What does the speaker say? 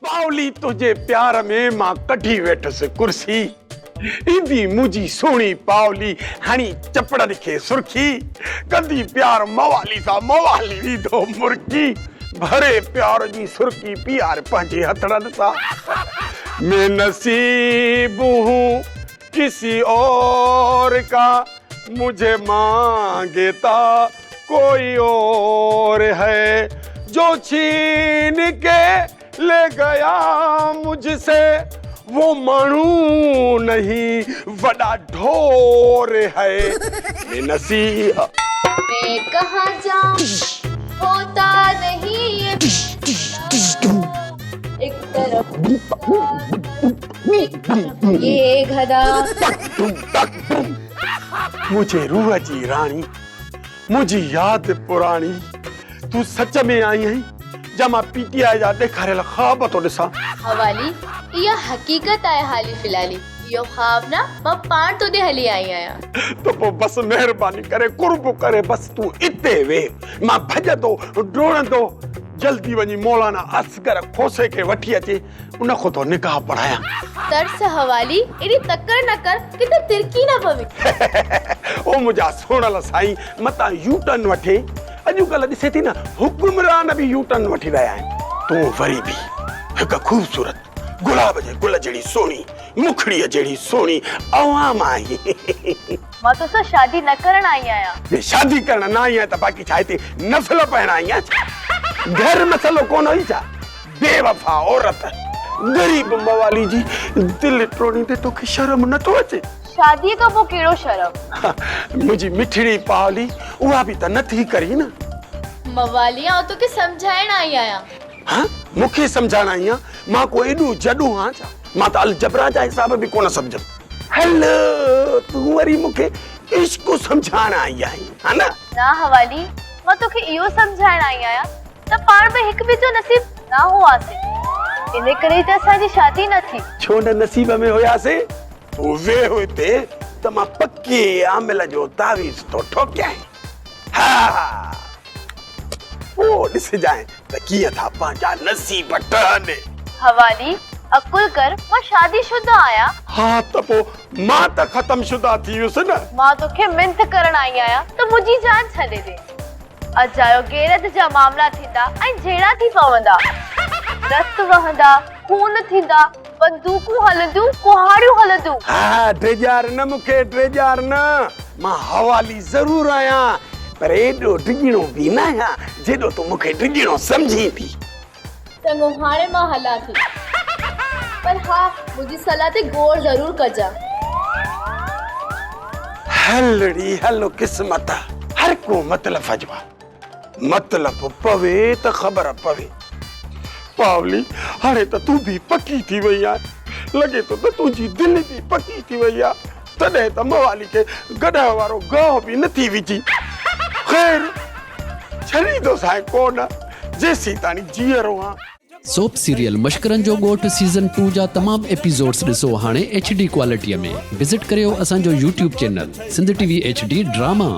पावली तुझे प्यार में मां कठी वेठस कुर्सी इंदी मुझी सोनी पावली हणी चपड़न के सुर्खी कंदी प्यार मवाली सा मवाली दी दो मुर्की भरे प्यार जी सुर्खी प्यार पंजे हथड़न सा मैं नसीब हूँ किसी और का मुझे मांगता कोई और है जो छीन के ले गया मुझसे वो मानू नहीं बड़ा ढोर है मैं नसीहा मैं कहाँ जाऊं होता नहीं एक तरफ ये गधा मुझे रूह जी रानी मुझे याद पुरानी तू सच में आई है जमा पीटीआई जा देखारेल ख्वाब तो ॾिसां हवाली यह हकीकत आहे हाली फिलहाली यो ख्वाब ना मां पाण तो दे हली आई आया तो पोइ बस मेहरबानी करे कुर्ब करे बस तू इते वे मां भजंदो डोड़ंदो जल्दी वञी मौलाना असगर खोसे के वठी अचे उन खो तो निकाह पढ़ाया तरस हवाली एडी तकड़ न कर किते तिरकी न पवे ओ मुझा सोनल साईं मता यूटन वठे अॼुकल्ह ॾिसे थी न हुकुमरान भी यूटन वठी रहिया आहिनि तूं वरी भी हिकु खूबसूरत गुलाब जे गुल जहिड़ी सोणी मुखड़ीअ जहिड़ी सोणी अवाम आई मां तो सा शादी न करण आई आया मैं शादी करण न आई आहियां त बाक़ी छा हिते नफ़िल पढ़ण आई आहियां घर मसलो कोन हुई छा बेवफा औरत गरीब मवाली जी दिल टोड़ी ते तोखे शर्म नथो अचे शादी का वो केड़ो शर्म मुझी मिठड़ी पावली उहा भी त नथी करी न मवालिया तो के समझाइण आई आया हाँ मुखे समझाना आया मां को एडू जडू हाँ छा मां त अलजबरा जा हिसाब भी कोन समझम हेलो तू वरी मुखे इश्क समझाना आई है ना ना हवाली मां तो के इयो समझाइण आई आया त पाण में हिक भी जो नसीब ना हुआसे इने करे त असां जी शादी न थी छो न नसीब में होयासे तू वे होते त मां पक्के आमिल जो तावीज़ तो ठोकिया हाँ ओ ॾिस जाए त कीअं था पंहिंजा नसीब ठहनि हवाली अकुल कर मां शादीशुदा आया हाँ त पो मां त ख़त्म शुदा थी वियुसि न मां तोखे मिंथ करण आई आया तो मुझी जान छॾे दे अजायो गैरत जा मामला थींदा ऐं जहिड़ा थी पवंदा रत वहंदा खून थींदा बंदूकूं हलंदियूं कुहाड़ियूं हलंदियूं हाँ ड्रेजार न मुखे ड्रेजार न मां हवाली जरूर आया पर एडो डिगणो भी न आया जेडो तू मुखे डिगणो समझी थी चङो हाणे मां हला थी पर हाँ मुझी सलाह ते गौर जरूर कजा हलड़ी हलो किस्मत हर को मतलब अजवा मतलब पवे त खबर पवे पावली हाणे त तू भी पक्की थी वई आ लगे तो त तुझी दिल भी पक्की थी वई आ तडे त मवाली के गडा वारो गाव भी नथी विची खैर छड़ी दो साए कोन जेसी तानी जीअरो आ सोप सीरियल मशकरन जो गोठ सीजन 2 जा तमाम एपिसोड्स ॾिसो हाणे HD क्वालिटीअ में विजिट करियो असांजो YouTube channel Sindh TV HD drama.